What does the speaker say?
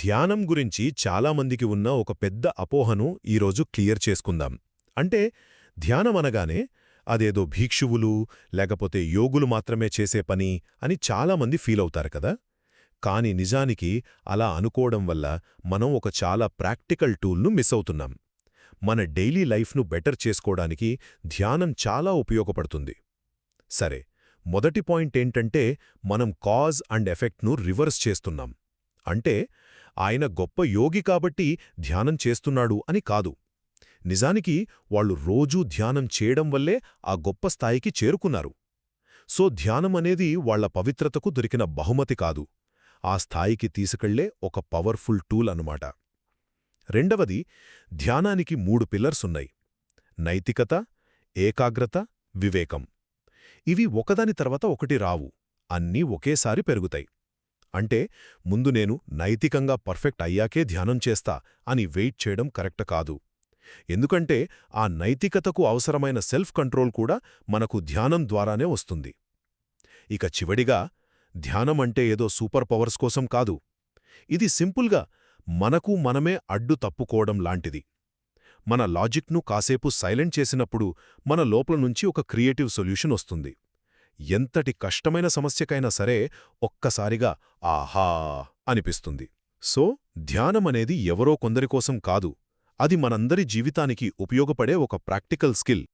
ధ్యానం గురించి చాలామందికి ఉన్న ఒక పెద్ద అపోహను ఈరోజు క్లియర్ చేసుకుందాం. అంటే ధ్యానం అనగానే అదేదో భిక్షువులు లేకపోతే యోగులు మాత్రమే చేసే పని అని చాలామంది ఫీలవుతారు కదా. కాని నిజానికి అలా అనుకోవడం వల్ల మనం ఒక చాలా ప్రాక్టికల్ టూల్ను మిస్ అవుతున్నాం. మన డైలీ లైఫ్ను బెటర్ చేసుకోవడానికి ధ్యానం చాలా ఉపయోగపడుతుంది. సరే, మొదటి పాయింట్ ఏంటంటే మనం కాజ్ అండ్ ఎఫెక్ట్ను రివర్స్ చేస్తున్నాం. అంటే ఆయన గొప్ప యోగి కాబట్టి ధ్యానం చేస్తున్నాడు అని కాదు. నిజానికి వాళ్ళు రోజూ ధ్యానం చేయడం వల్లే ఆ గొప్ప స్థాయికి చేరుకున్నారు. సో ధ్యానం అనేది వాళ్ల పవిత్రతకు దొరికిన బహుమతి కాదు, ఆ స్థాయికి తీసుకెళ్లే ఒక పవర్ఫుల్ టూల్ అన్నమాట. రెండవది, ధ్యానానికి 3 పిల్లర్స్ ఉన్నాయి: నైతికత, ఏకాగ్రత, వివేకం. ఇవి ఒకదాని తర్వాత ఒకటి రావు, అన్నీ ఒకేసారి పెరుగుతాయి. అంటే ముందు నేను నైతికంగా పర్ఫెక్ట్ అయ్యాకే ధ్యానం చేస్తా అని వెయిట్ చేయడం కరెక్ట్ కాదు. ఎందుకంటే ఆ నైతికతకు అవసరమైన సెల్ఫ్ కంట్రోల్ కూడా మనకు ధ్యానం ద్వారానే వస్తుంది. ఇక చివడిగా, ధ్యానం అంటే ఏదో సూపర్ పవర్స్ కోసం కాదు. ఇది సింపుల్గా మనకు మనమే అడ్డు తప్పుకోవడం లాంటిది. మన లాజిక్ను కాసేపు సైలెంట్ చేసినప్పుడు మన లోపల నుంచి ఒక క్రియేటివ్ సొల్యూషన్ వస్తుంది. ఎంతటి కష్టమైన సమస్యకైనా సరే ఒక్కసారిగా ఆహా అనిపిస్తుంది. సో ధ్యానమనేది ఎవరో కొందరికోసం కాదు, అది మనందరి జీవితానికి ఉపయోగపడే ఒక ప్రాక్టికల్ స్కిల్.